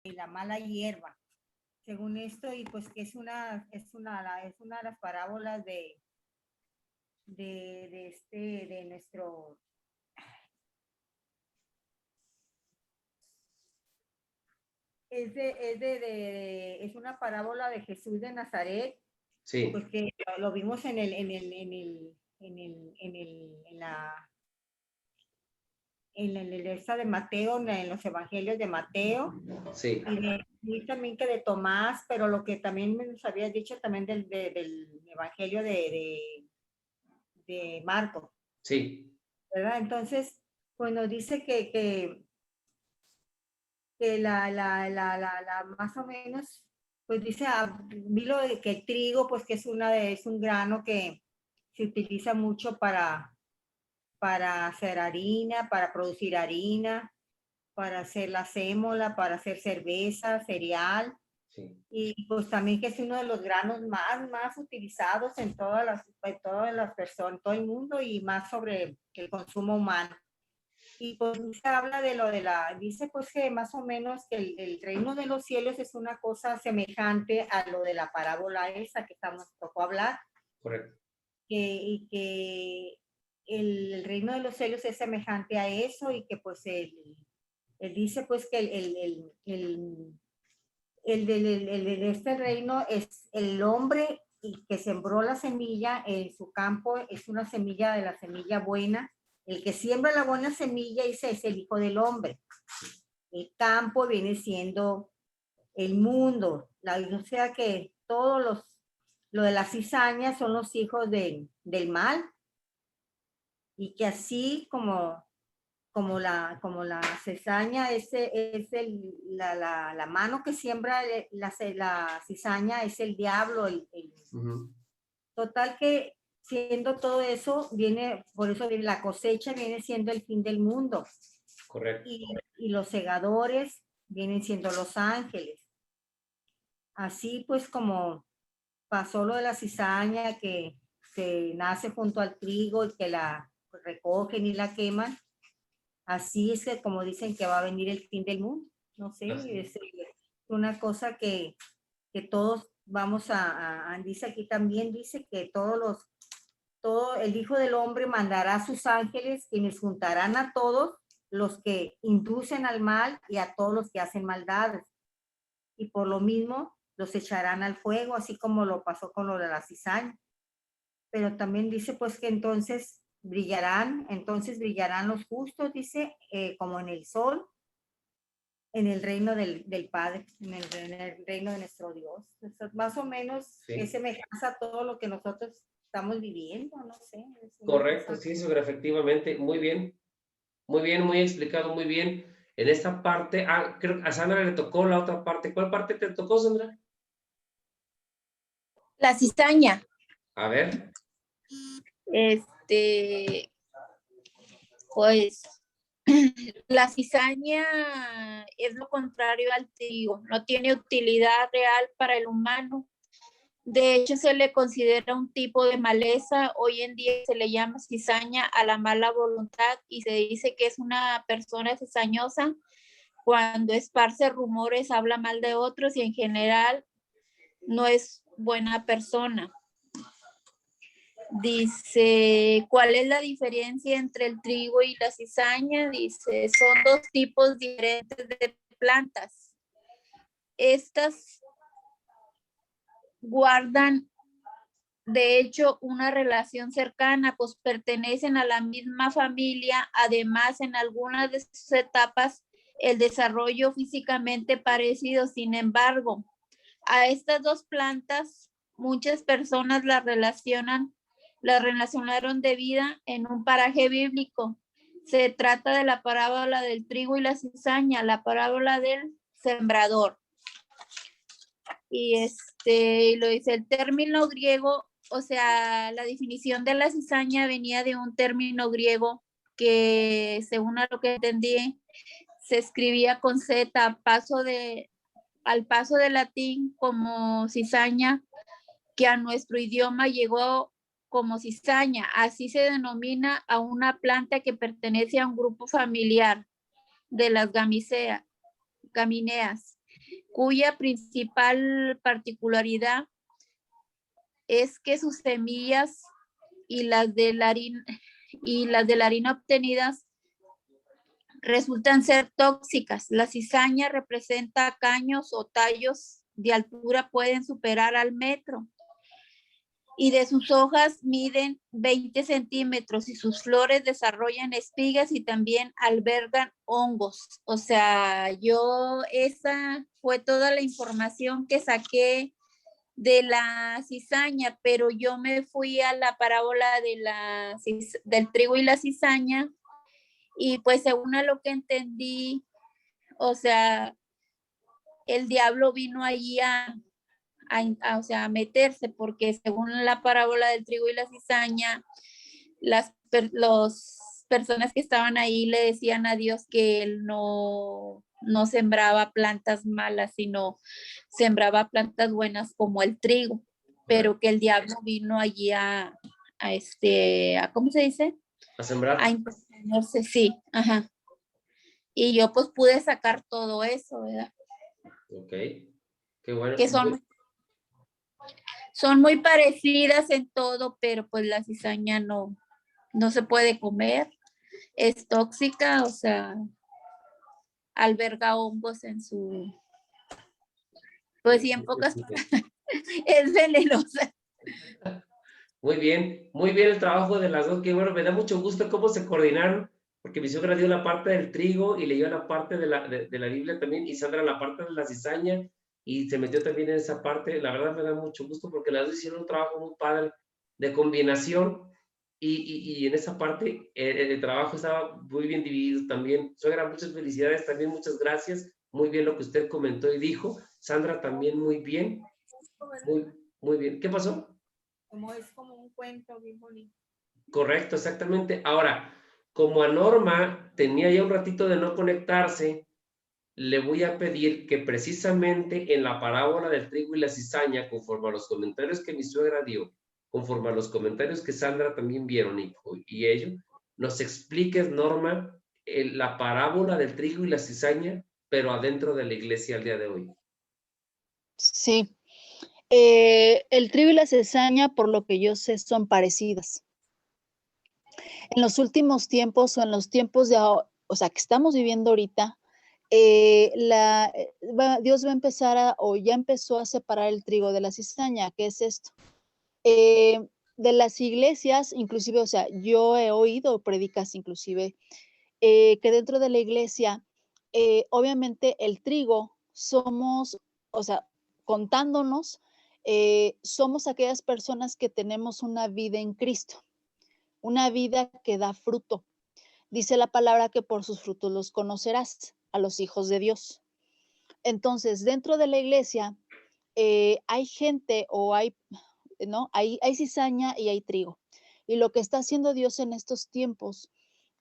la mala hierba. Según esto, y pues que es una de las parábolas de nuestro, es una parábola de Jesús de Nazaret, pues Sí, que lo vimos en esta de Mateo, en los evangelios de Mateo, sí, y también que de Tomás, pero lo que también nos habías dicho también del evangelio de Marco, sí, ¿verdad? Entonces, pues nos dice que más o menos, pues dice, vi lo de que el trigo, pues que es un grano que se utiliza mucho para hacer harina, para producir harina, para hacer la sémola, para hacer cerveza, cereal, sí. y pues también que es uno de los granos más utilizados en todas las personas, en todo el mundo y más sobre el consumo humano. Y pues se habla de dice pues que más o menos que el reino de los cielos es una cosa semejante a lo de la parábola esa que tocó hablar, Correcto. y que el reino de los cielos es semejante a eso y que pues él dice pues que el de este reino es el hombre y que sembró la semilla en su campo, es una semilla de la semilla buena. El que siembra la buena semilla ese es el Hijo del Hombre. El campo viene siendo el mundo, o sea que lo de las cizañas son los hijos del mal, y que así como la cizaña es la mano que siembra la cizaña, es el diablo. Ujú. Total que siendo todo eso, por eso la cosecha viene siendo el fin del mundo. Correcto. Y los segadores vienen siendo los ángeles. Así pues como pasó lo de la cizaña que se nace junto al trigo y que la recogen y la queman, así es que como dicen que va a venir el fin del mundo. No Así sé, es. es una cosa que todos vamos dice aquí también, dice que todo el Hijo del Hombre mandará a sus ángeles, quienes juntarán a todos los que inducen al mal y a todos los que hacen maldades. Y por lo mismo los echarán al fuego, así como lo pasó con lo de la cizaña. Pero también dice pues que entonces brillarán los justos, dice, como en el sol, en el reino del Padre, en el reino de nuestro Dios. Eso, más o menos es Sí. semejanza a todo lo que nosotros estamos viviendo, no sé, es una Correcto, cosa. sí, sobre efectivamente. Muy bien, muy explicado, muy bien. En esta parte, creo que a Sandra le tocó la otra parte. ¿Cuál parte te tocó, Sandra? La cizaña. A ver. Pues la cizaña es lo contrario al trigo, no tiene utilidad real para el humano. De hecho, se le considera un tipo de maleza. Hoy en día se le llama cizaña a la mala voluntad y se dice que es una persona cizañosa cuando esparce rumores, habla mal de otros y en general no es buena persona. Dice, ¿cuál es la diferencia entre el trigo y la cizaña? Dice, son dos tipos diferentes de plantas. Estas guardan, de hecho, una relación cercana, pues pertenecen a la misma familia. Además, en algunas de sus etapas, el desarrollo físicamente parecido. Sin embargo, a estas dos plantas, muchas personas las relacionaron de vida en un paraje bíblico. Se trata de la parábola del trigo y la cizaña, la parábola del sembrador. Y lo dice el término griego, o sea, la definición de la cizaña venía de un término griego que, según a lo que entendí, se escribía con Z, al paso de latín como cizaña, que a nuestro idioma llegó como cizaña. Así se denomina a una planta que pertenece a un grupo familiar de las gamineas. cuya principal particularidad es que sus semillas y las de la harina obtenidas resultan ser tóxicas. La cizaña representa caños o tallos de altura pueden superar al metro y de sus hojas miden 20 centímetros y sus flores desarrollan espigas y también albergan hongos. O sea, esa fue toda la información que saqué de la cizaña, pero yo me fui a la parábola del trigo y la cizaña y pues según a lo que entendí, o sea, el diablo vino allí o sea, a meterse, porque según la parábola del trigo y la cizaña, las personas que estaban ahí le decían a Dios que él no sembraba plantas malas, sino sembraba plantas buenas como el trigo, pero que el diablo vino allí ¿cómo se dice? A sembrar. A impresionarse, sí, ajá. Y yo pues pude sacar todo eso, ¿verdad? Ok, qué bueno. Que son muy parecidas en todo, pero pues la cizaña no se puede comer, es tóxica, o sea, alberga hongos en su, pues sí, en pocas palabras, es venenosa. Muy bien el trabajo de las dos, que bueno, me da mucho gusto cómo se coordinaron, porque mi suegra dio la parte del trigo y leyó la parte de la Biblia también, y Sandra la parte de la cizaña, y se metió también en esa parte. La verdad me da mucho gusto porque las dos hicieron un trabajo muy padre de combinación, y en esa parte el trabajo estaba muy bien dividido también. Suegra, muchas felicidades también, muchas gracias, muy bien lo que usted comentó y dijo. Sandra también muy bien, muy bien. ¿Qué pasó? Como es como un cuento bien bonito. Correcto, exactamente. Ahora, como a Norma tenía ya un ratito de no conectarse, le voy a pedir que precisamente en la parábola del trigo y la cizaña, conforme a los comentarios que mi suegra dio, conforme a los comentarios que Sandra también vieron y ello, nos expliques, Norma, la parábola del trigo y la cizaña, pero adentro de la iglesia al día de hoy. Sí. El trigo y la cizaña, por lo que yo sé, son parecidas. En los últimos tiempos o en los tiempos o sea, que estamos viviendo ahorita, Dios va a empezar o ya empezó a separar el trigo de la cizaña. ¿Qué es esto? De las iglesias, inclusive, o sea, yo he oído prédicas inclusive, que dentro de la iglesia, obviamente el trigo somos, o sea, contándonos, somos aquellas personas que tenemos una vida en Cristo, una vida que da fruto. Dice la palabra que por sus frutos los conocerás, a los hijos de Dios. Entonces, dentro de la iglesia hay gente o ¿no? Hay cizaña y hay trigo. Y lo que está haciendo Dios en estos tiempos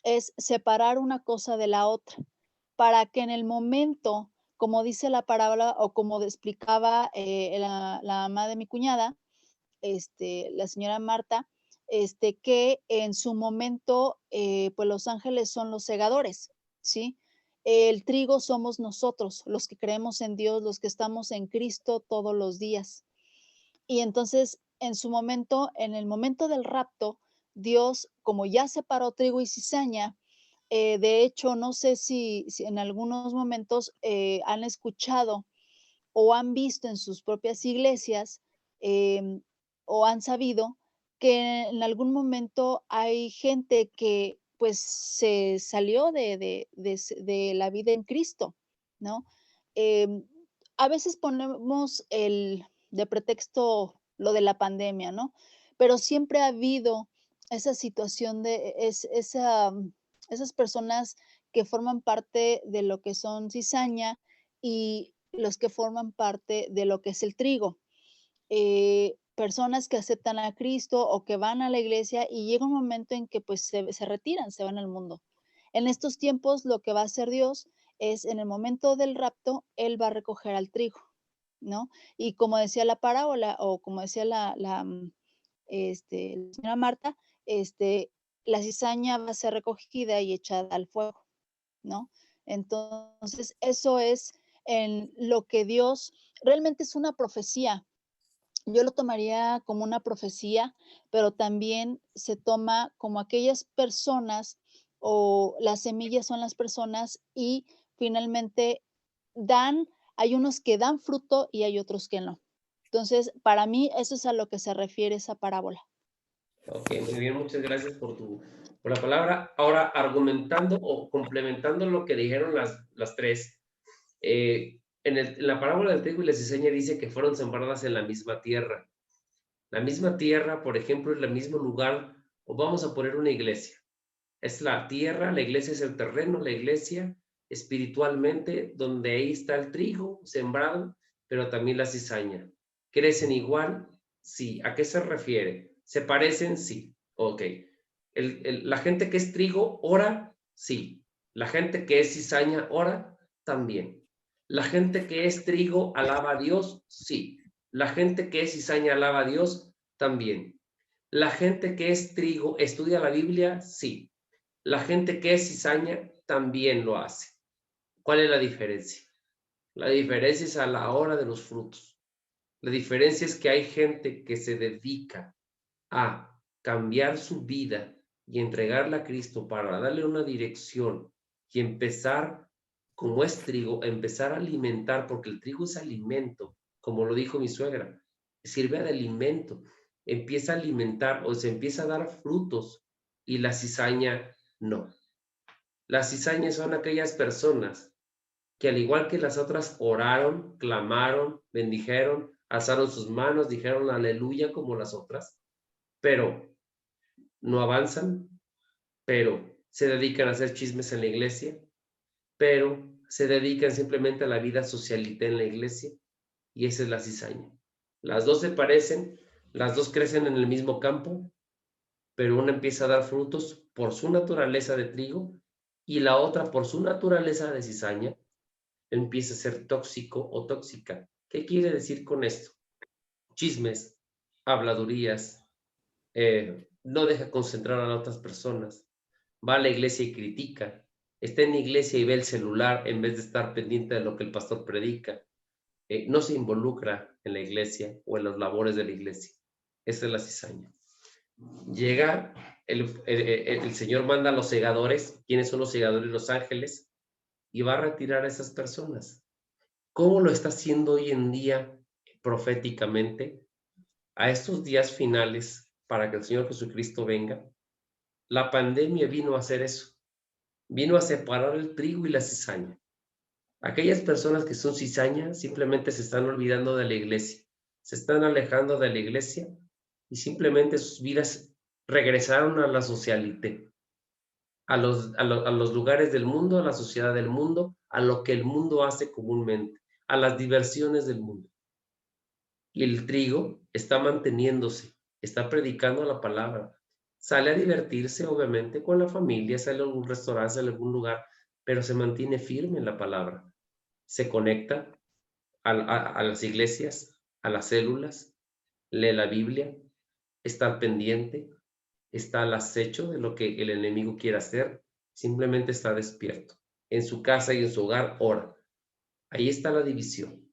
es separar una cosa de la otra, para que en el momento, como dice la parábola o como explicaba la mamá de mi cuñada, la señora Marta, que en su momento, pues los ángeles son los segadores, ¿sí? El trigo somos nosotros, los que creemos en Dios, los que estamos en Cristo todos los días. Y entonces, en su momento, en el momento del rapto, Dios, como ya separó trigo y cizaña, de hecho, no sé si en algunos momentos han escuchado o han visto en sus propias iglesias em, o han sabido que en algún momento hay gente que pues se salió de la vida en Cristo, ¿no? Em, a veces ponemos de pretexto lo de la pandemia, ¿no? Pero siempre ha habido esa situación esas personas que forman parte de lo que son cizaña y los que forman parte de lo que es el trigo. Personas que aceptan a Cristo o que van a la iglesia y llega un momento en que pues se retiran, se van al mundo. En estos tiempos lo que va a hacer Dios es en el momento del rapto, Él va a recoger al trigo, ¿no? Y como decía la parábola o como decía la señora Marta, la cizaña va a ser recogida y echada al fuego, ¿no? Entonces, eso es en lo que Dios realmente es una profecía. Yo lo tomaría como una profecía, pero también se toma como aquellas personas o las semillas son las personas y finalmente hay unos que dan fruto y hay otros que no. Entonces, para mí eso es a lo que se refiere esa parábola. Ok, muy bien, muchas gracias por la palabra. Ahora, argumentando o complementando lo que dijeron las tres, en la parábola del trigo y la cizaña dice que fueron sembradas en la misma tierra. La misma tierra, por ejemplo, es el mismo lugar, o vamos a poner una iglesia. Es la tierra, la iglesia es el terreno, la iglesia espiritualmente, donde ahí está el trigo sembrado, pero también la cizaña. ¿Crecen igual? Sí. ¿A qué se refiere? ¿Se parecen? Sí. Ok. La gente que es trigo ora, sí. La gente que es cizaña ora, también. La gente que es trigo alaba a Dios, sí. La gente que es cizaña alaba a Dios, también. La gente que es trigo estudia la Biblia, sí. La gente que es cizaña también lo hace. ¿Cuál es la diferencia? La diferencia es a la hora de los frutos. La diferencia es que hay gente que se dedica a cambiar su vida y entregarla a Cristo para darle una dirección y empezar, como es trigo, empezar a alimentar, porque el trigo es alimento, como lo dijo mi suegra, sirve de alimento, empieza a alimentar o se empieza a dar frutos y la cizaña no. Las cizañas son aquellas personas que al igual que las otras oraron, clamaron, bendijeron, alzaron sus manos, dijeron aleluya como las otras, pero no avanzan, pero se dedican a hacer chismes en la iglesia, pero se dedican simplemente a la vida socialita en la iglesia, y esa es la cizaña. Las dos se parecen, las dos crecen en el mismo campo, pero una empieza a dar frutos por su naturaleza de trigo y la otra por su naturaleza de cizaña empieza a ser tóxico o tóxica. ¿Qué quiere decir con esto? Chismes, habladurías, no deja concentrar a las otras personas, va a la iglesia y critica, está en la iglesia y ve el celular en vez de estar pendiente de lo que el pastor predica, no se involucra en la iglesia o en las labores de la iglesia. Esa es la cizaña. Llega, el Señor manda a los segadores. ¿Quiénes son los segadores? Los ángeles, y va a retirar a esas personas. ¿Cómo lo está haciendo hoy en día proféticamente? A estos días finales, para que el Señor Jesucristo venga, la pandemia vino a hacer eso. Vino a separar el trigo y la cizaña. Aquellas personas que son cizaña simplemente se están olvidando de la iglesia, se están alejando de la iglesia y simplemente sus vidas regresaron a la socialité, a los lugares del mundo, a la sociedad del mundo, a lo que el mundo hace comúnmente, a las diversiones del mundo. Y el trigo está manteniéndose, está predicando la palabra. Sale a divertirse, obviamente, con la familia, sale a algún restaurante, sale a algún lugar, pero se mantiene firme en la palabra. Se conecta a las iglesias, a las células, lee la Biblia, está pendiente, está al acecho de lo que el enemigo quiere hacer, simplemente está despierto. En su casa y en su hogar ora. Ahí está la división.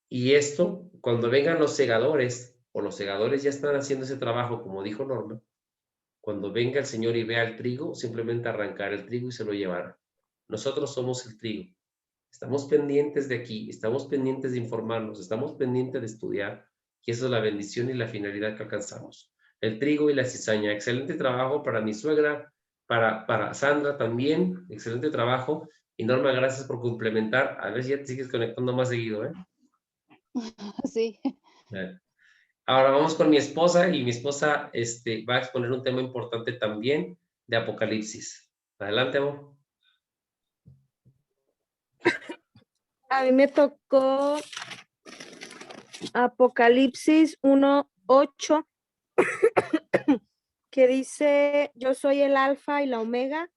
Y esto, cuando vengan los segadores, o los segadores ya están haciendo ese trabajo, como dijo Norma, cuando venga el Señor y vea el trigo, simplemente arrancar el trigo y se lo llevará. Nosotros somos el trigo. Estamos pendientes de aquí, estamos pendientes de informarnos, estamos pendientes de estudiar, y esa es la bendición y la finalidad que alcanzamos. El trigo y la cizaña. Excelente trabajo para mi suegra, para Sandra también, excelente trabajo. Y Norma, gracias por complementar. A ver si ya te sigues conectando más seguido, ¿eh? Sí. Ahora vamos con mi esposa, y mi esposa va a exponer un tema importante también de Apocalipsis. Adelante, amor. A mí me tocó Apocalipsis 1:8, que dice: yo soy el alfa y la omega,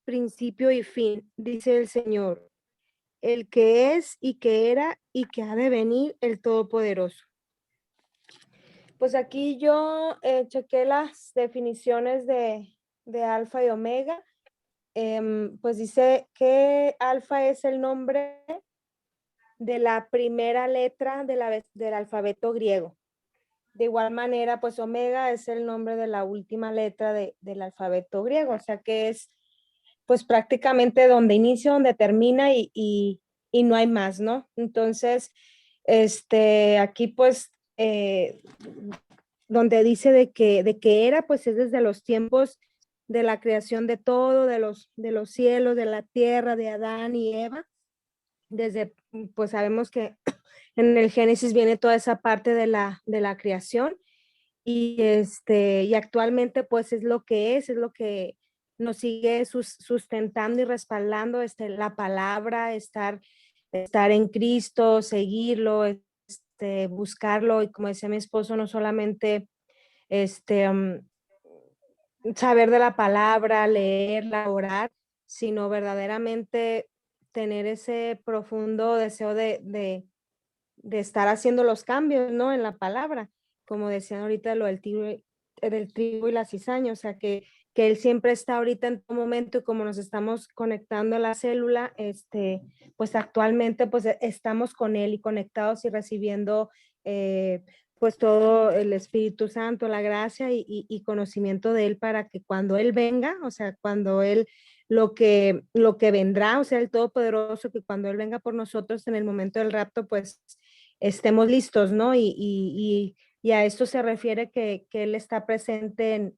principio y fin, dice el Señor, el que es y que era y que ha de venir, el Todopoderoso. Pues aquí yo chequé las definiciones de alfa y omega. Pues dice que alfa es el nombre de la primera letra del alfabeto griego. De igual manera, pues omega es el nombre de la última letra del alfabeto griego, o sea que es pues prácticamente donde inicia, donde termina y no hay más, ¿no? Entonces, aquí pues donde dice de que era, pues es desde los tiempos de la creación de todo, de los cielos, de la tierra, de Adán y Eva. Desde, pues sabemos que en el Génesis viene toda esa parte de la creación y y actualmente pues es lo que nos sigue sustentando y respaldando la palabra, estar en Cristo, seguirlo, buscarlo, y como decía mi esposo, no solamente saber de la palabra, leerla, orar, sino verdaderamente tener ese profundo deseo de estar haciendo los cambios, ¿no? En la palabra, como decían ahorita lo del trigo y la cizaña, o sea, que Él siempre está ahorita en todo momento, y como nos estamos conectando a la célula, pues actualmente pues estamos con Él y conectados y recibiendo pues todo el Espíritu Santo, la gracia y conocimiento de Él, para que cuando Él venga, o sea, cuando Él, lo que vendrá, o sea, el Todopoderoso, que cuando Él venga por nosotros en el momento del rapto, pues estemos listos, ¿no? Y a esto se refiere que Él está presente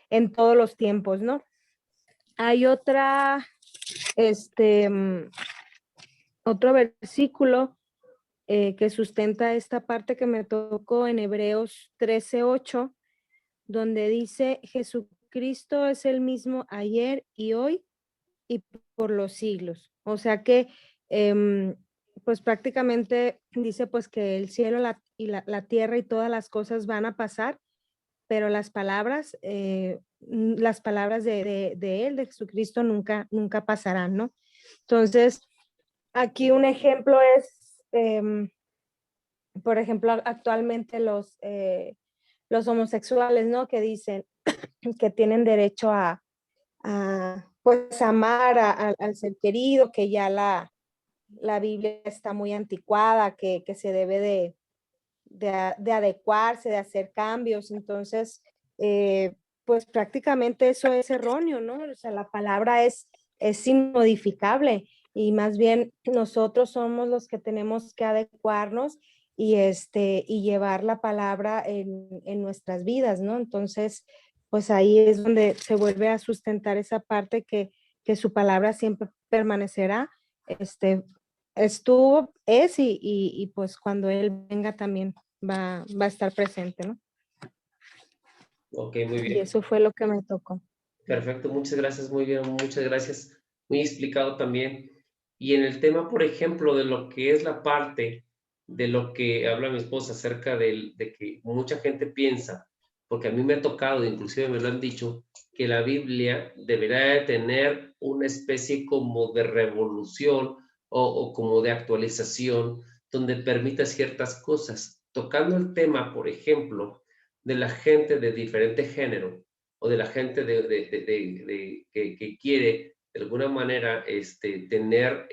en todos los tiempos, ¿no? Hay otro versículo que sustenta esta parte que me tocó en Hebreos 13:8, donde dice: Jesucristo es el mismo ayer y hoy y por los siglos. O sea que, pues prácticamente dice pues que el cielo y la tierra y todas las cosas van a pasar, pero las palabras de Él, de Jesucristo, nunca pasarán, ¿no? Entonces, aquí un ejemplo es, por ejemplo, actualmente los homosexuales, ¿no? Que dicen que tienen derecho a pues amar al ser querido, que ya la Biblia está muy anticuada, que se debe de adecuarse, de hacer cambios. Entonces, pues prácticamente eso es erróneo, ¿no? O sea, la palabra es inmodificable, y más bien nosotros somos los que tenemos que adecuarnos y llevar la palabra en nuestras vidas, ¿no? Entonces, pues ahí es donde se vuelve a sustentar esa parte que su palabra siempre permanecerá, estuvo, es y pues cuando Él venga también va a estar presente, ¿no? Ok, muy Y bien. eso fue lo que me tocó. Perfecto, muchas gracias, muy bien, muchas gracias. Muy explicado también. Y en el tema, por ejemplo, de lo que es la parte de lo que habla mi esposa acerca de que mucha gente piensa, porque a mí me ha tocado, inclusive me lo han dicho, que la Biblia debería de tener una especie como de revolución o como de actualización, donde permita ciertas cosas. Tocando el tema, por ejemplo, de la gente de diferente género, o de la gente que quiere de alguna manera tener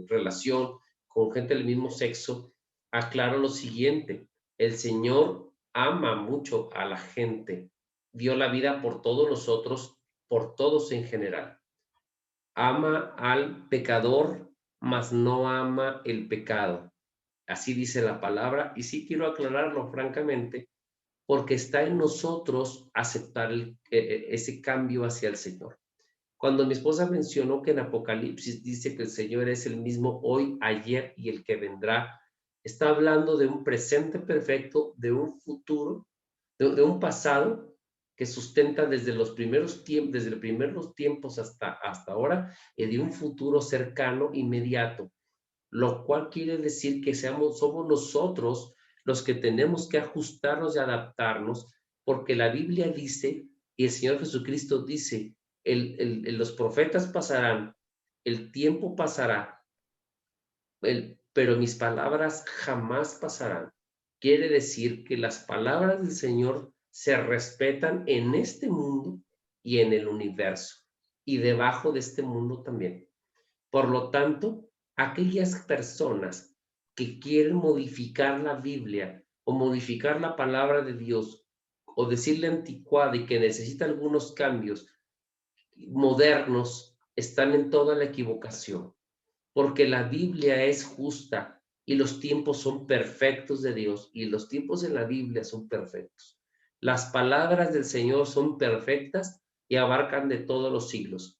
relación con gente del mismo sexo, aclaro lo siguiente: el Señor ama mucho a la gente, dio la vida por todos nosotros, por todos en general. Ama al pecador, mas no ama el pecado. Así dice la palabra, y sí quiero aclararlo francamente, porque está en nosotros aceptar ese cambio hacia el Señor. Cuando mi esposa mencionó que en Apocalipsis dice que el Señor es el mismo hoy, ayer y el que vendrá, está hablando de un presente perfecto, de un futuro, de un pasado que sustenta desde los primeros tiempos, desde los primeros tiempos hasta ahora, y de un futuro cercano, inmediato, lo cual quiere decir que somos nosotros los que tenemos que ajustarnos y adaptarnos, porque la Biblia dice, y el Señor Jesucristo dice, los profetas pasarán, el tiempo pasará, pero mis palabras jamás pasarán. Quiere decir que las palabras del Señor se respetan en este mundo y en el universo, y debajo de este mundo también. Por lo tanto, aquellas personas que quieren modificar la Biblia o modificar la palabra de Dios o decirle anticuada y que necesita algunos cambios modernos, están en toda la equivocación, porque la Biblia es justa y los tiempos son perfectos de Dios, y los tiempos en la Biblia son perfectos. Las palabras del Señor son perfectas y abarcan de todos los siglos.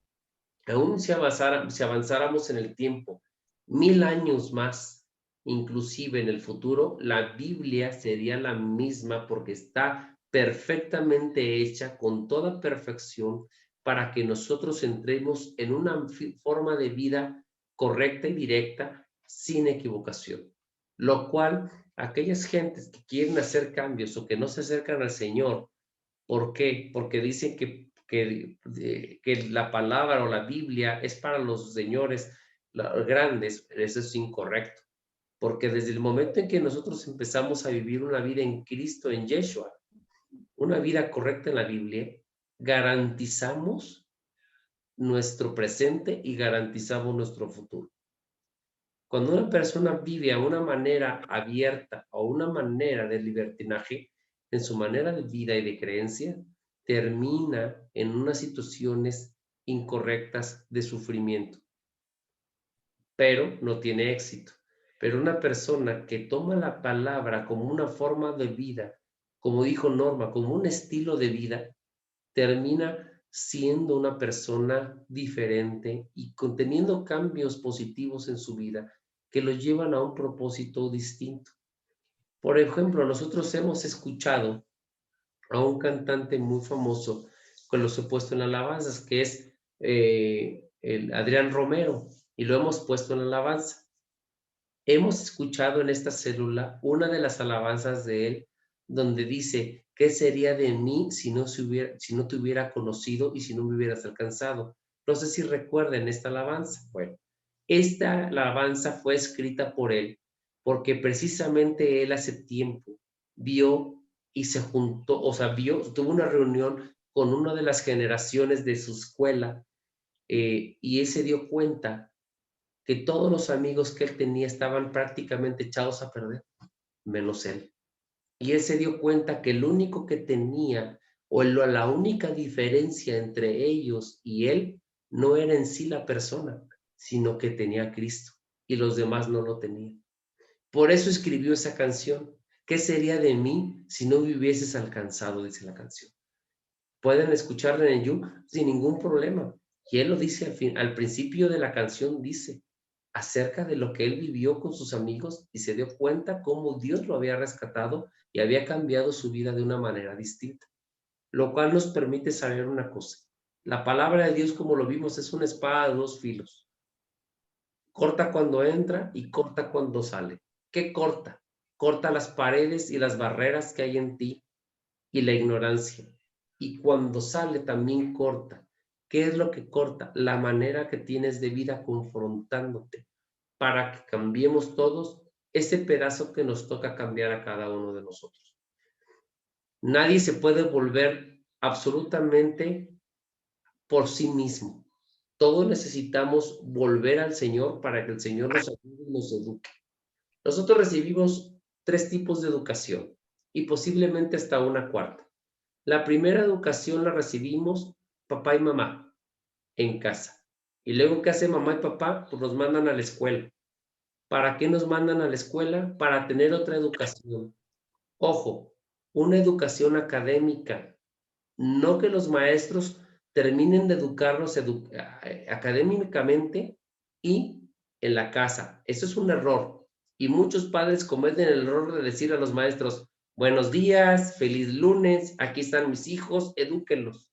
Aún si avanzáramos en el tiempo 1000 años más, inclusive en el futuro, la Biblia sería la misma porque está perfectamente hecha con toda perfección para que nosotros entremos en una forma de vida correcta y directa sin equivocación. Lo cual, aquellas gentes que quieren hacer cambios o que no se acercan al Señor, ¿por qué? Porque dicen que la palabra o la Biblia es para los señores grandes. Eso es incorrecto, porque desde el momento en que nosotros empezamos a vivir una vida en Cristo, en Yeshua, una vida correcta en la Biblia, garantizamos nuestro presente y garantizamos nuestro futuro. Cuando una persona vive a una manera abierta o una manera de libertinaje en su manera de vida y de creencia, termina en unas situaciones incorrectas de sufrimiento, pero no tiene éxito. Pero una persona que toma la palabra como una forma de vida, como dijo Norma, como un estilo de vida, termina siendo una persona diferente y conteniendo cambios positivos en su vida que lo llevan a un propósito distinto. Por ejemplo, nosotros hemos escuchado a un cantante muy famoso que los he puesto en alabanzas, que es el Adrián Romero, y lo hemos puesto en alabanza. Hemos escuchado en esta célula una de las alabanzas de él, donde dice: ¿qué sería de mí si no te hubiera conocido y si no me hubieras alcanzado? No sé si recuerden esta alabanza. Bueno, esta alabanza fue escrita por él porque precisamente él hace tiempo vio y se juntó, o sea, tuvo una reunión con una de las generaciones de su escuela, y él se dio cuenta que todos los amigos que él tenía estaban prácticamente echados a perder, menos él. Y él se dio cuenta que el único que tenía, o la única diferencia entre ellos y él, no era en sí la persona, sino que tenía a Cristo, y los demás no lo tenían. Por eso escribió esa canción. ¿Qué sería de mí si no me hubieses alcanzado?, dice la canción. Pueden escucharla en YouTube sin ningún problema. Y él lo dice al principio de la canción, dice acerca de lo que él vivió con sus amigos y se dio cuenta cómo Dios lo había rescatado y había cambiado su vida de una manera distinta. Lo cual nos permite saber una cosa. La palabra de Dios, como lo vimos, es una espada de dos filos. Corta cuando entra y corta cuando sale. ¿Qué corta? Corta las paredes y las barreras que hay en ti y la ignorancia. Y cuando sale también corta. ¿Qué es lo que corta? La manera que tienes de vida confrontándote para que cambiemos todos ese pedazo que nos toca cambiar a cada uno de nosotros. Nadie se puede volver absolutamente por sí mismo. Todos necesitamos volver al Señor para que el Señor nos ayude y nos eduque. Nosotros recibimos 3 tipos de educación y posiblemente hasta una cuarta. La primera educación la recibimos papá y mamá en casa. Y luego, ¿qué hace mamá y papá? Pues nos mandan a la escuela. ¿Para qué nos mandan a la escuela? Para tener otra educación. Ojo, una educación académica. No que los maestros terminen de educarnos académicamente y en la casa. Eso es un error. Y muchos padres cometen el error de decir a los maestros: buenos días, feliz lunes, aquí están mis hijos, edúquenlos.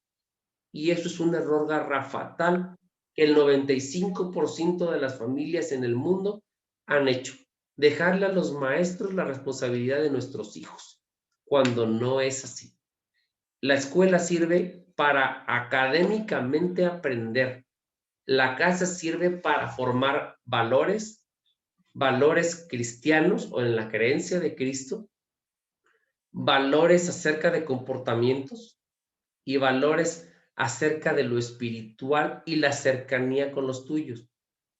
Y eso es un error garrafal que el 95% de las familias en el mundo han hecho. Dejarle a los maestros la responsabilidad de nuestros hijos, cuando no es así. La escuela sirve para académicamente aprender. La casa sirve para formar valores cristianos o en la creencia de Cristo, valores acerca de comportamientos y valores acerca de lo espiritual y la cercanía con los tuyos.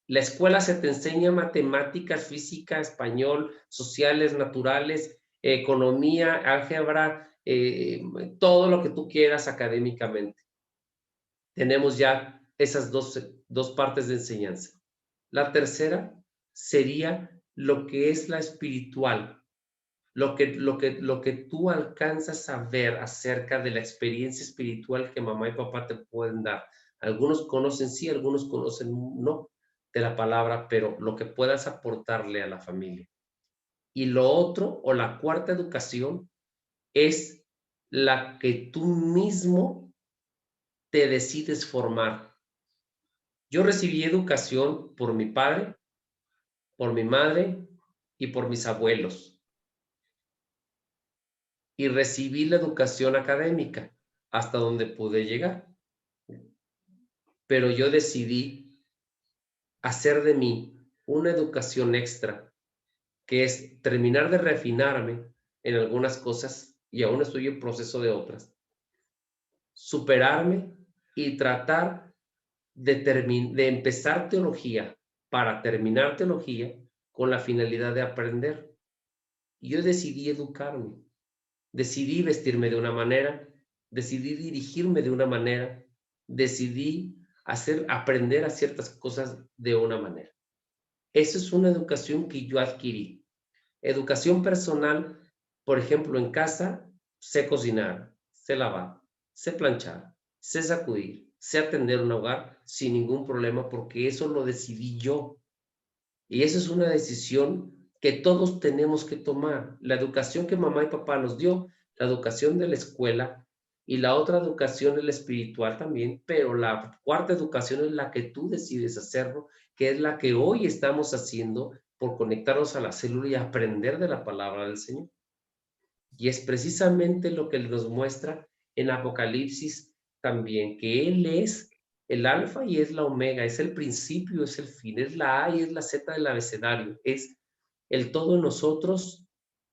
La escuela se te enseña matemáticas, física, español, sociales, naturales, economía, álgebra, todo lo que tú quieras académicamente. Tenemos ya esas dos partes de enseñanza. La tercera sería lo que es la espiritual, lo que tú alcanzas a ver acerca de la experiencia espiritual que mamá y papá te pueden dar. Algunos conocen sí, algunos conocen no de la palabra, pero lo que puedas aportarle a la familia. Y lo otro, o la cuarta educación, es la que tú mismo te decides formar. Yo recibí educación por mi padre, por mi madre y por mis abuelos. Y recibí la educación académica hasta donde pude llegar. Pero yo decidí hacer de mí una educación extra, que es terminar de refinarme en algunas cosas, y aún estoy en proceso de otras, superarme y tratar de empezar teología para terminar teología con la finalidad de aprender. Y yo decidí educarme, decidí vestirme de una manera, decidí dirigirme de una manera, decidí aprender a ciertas cosas de una manera. Esa es una educación que yo adquirí. Educación personal, por ejemplo, en casa, sé cocinar, sé lavar, sé planchar, sé sacudir, sé atender un hogar sin ningún problema, porque eso lo decidí yo. Y eso es una decisión que todos tenemos que tomar. La educación que mamá y papá nos dio, la educación de la escuela, y la otra educación es la espiritual también, pero la cuarta educación es la que tú decides hacerlo, que es la que hoy estamos haciendo por conectarnos a la célula y aprender de la palabra del Señor. Y es precisamente lo que nos muestra en Apocalipsis también, que Él es el alfa y es la omega, es el principio, es el fin, es la A y es la Z del abecedario, es el todo en nosotros,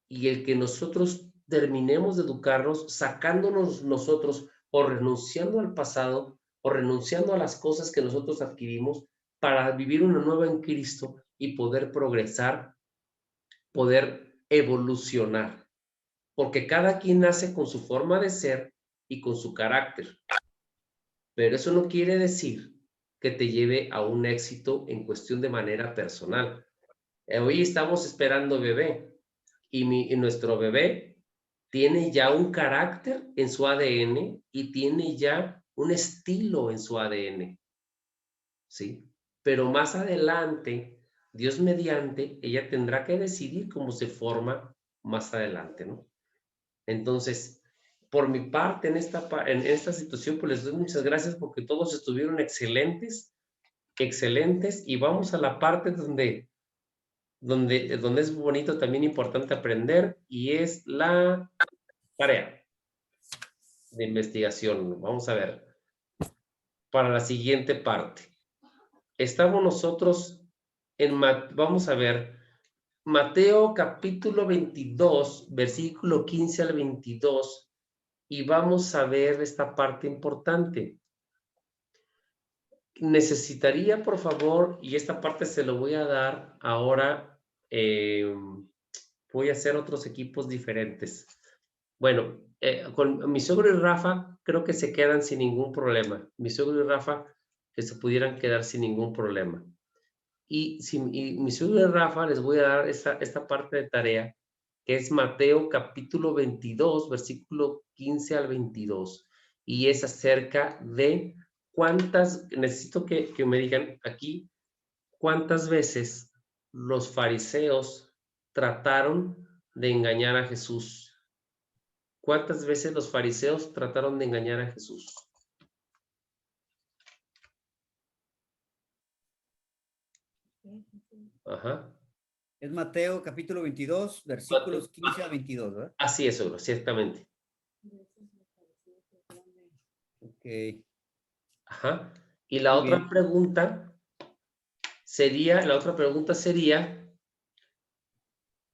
y el que nosotros terminemos de educarnos sacándonos nosotros o renunciando al pasado o renunciando a las cosas que nosotros adquirimos para vivir una nueva en Cristo y poder progresar, poder evolucionar, porque cada quien nace con su forma de ser y con su carácter, pero eso no quiere decir que te lleve a un éxito en cuestión de manera personal. Hoy estamos esperando bebé y nuestro bebé tiene ya un carácter en su ADN y tiene ya un estilo en su ADN, ¿sí? Pero más adelante, Dios mediante, ella tendrá que decidir cómo se forma más adelante, ¿no? Entonces, por mi parte, en esta situación, pues les doy muchas gracias porque todos estuvieron excelentes, excelentes, y vamos a la parte donde es bonito, también importante aprender, y es la tarea de investigación. Vamos a ver, para la siguiente parte. Estamos nosotros vamos a ver, Mateo capítulo 22, versículo 15 al 22, y vamos a ver esta parte importante. Necesitaría, por favor, y esta parte se lo voy a dar ahora, voy a hacer otros equipos diferentes. Bueno, con mi suegro y Rafa creo que se quedan sin ningún problema. Mi suegro y Rafa que se pudieran quedar sin ningún problema. Y mi suegro y Rafa les voy a dar esta parte de tarea, que es Mateo capítulo 22, versículo 15 al 22. Y es acerca de necesito que me digan aquí, cuántas veces los fariseos trataron de engañar a Jesús. ¿Cuántas veces los fariseos trataron de engañar a Jesús? Ajá. Es Mateo capítulo 22, versículos 15 a 22, ¿verdad? Así es, Ogro, ciertamente. Ok. Ajá. Y la otra pregunta sería,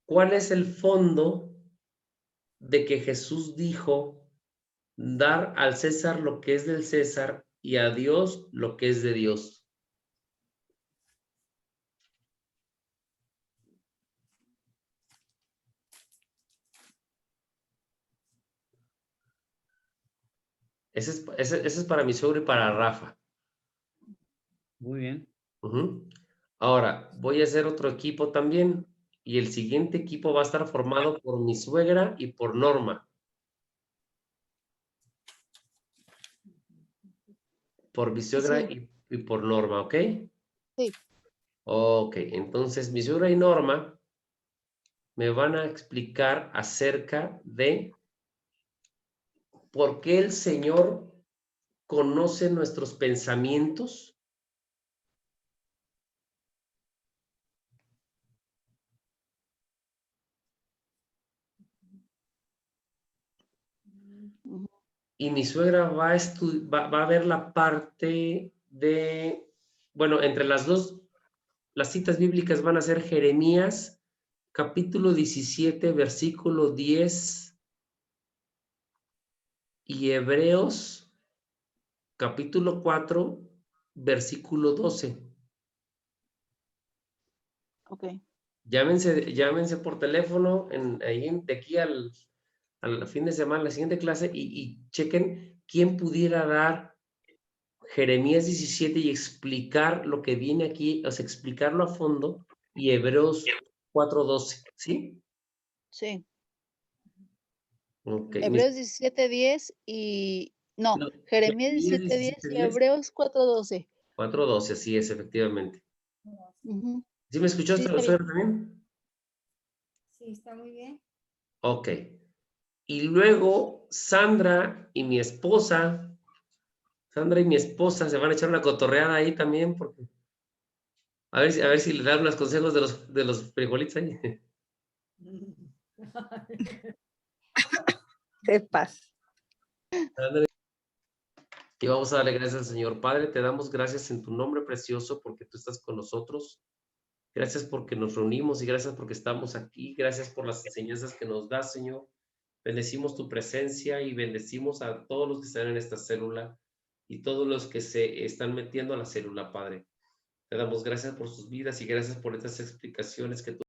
¿cuál es el fondo de que Jesús dijo dar al César lo que es del César y a Dios lo que es de Dios? Ese es para mi suegro y para Rafa. Muy bien. Ujú. Ahora, voy a hacer otro equipo también. Y el siguiente equipo va a estar formado por mi suegra y por Norma. Por mi suegra Sí. y por Norma, ¿ok? Sí. Ok, entonces mi suegra y Norma me van a explicar acerca de por qué el Señor conoce nuestros pensamientos. Ujú. Y mi suegra va a ver la parte de, bueno, entre las dos, las citas bíblicas van a ser Jeremías, capítulo 17, versículo 10, y Hebreos, capítulo 4, versículo 12. Ok. Llámense por teléfono de aquí al fin de semana, la siguiente clase, y chequen quién pudiera dar Jeremías 17 y explicar lo que viene aquí, o sea, explicarlo a fondo, y Hebreos 4:12, ¿sí? Sí. Ok. Hebreos 17:10 y... No, No, Jeremías Jeremías 17:10 y 17:10, Hebreos 4:12. 4:12, así es, efectivamente. Ujú. ¿Sí me escuchó Sí, está bien. también? Sí, está muy bien. Ok. Y luego Sandra y mi esposa se van a echar una cotorreada ahí también, porque a ver si le dan unos consejos de los frijolitos ahí. Sepas. Y vamos a darle gracias al Señor. Padre, te damos gracias en tu nombre precioso porque tú estás con nosotros. Gracias porque nos reunimos y gracias porque estamos aquí. Gracias por las enseñanzas que nos das, Señor. Bendecimos tu presencia y bendecimos a todos los que están en esta célula y todos los que se están metiendo a la célula, Padre. Te damos gracias por sus vidas y gracias por estas explicaciones que tú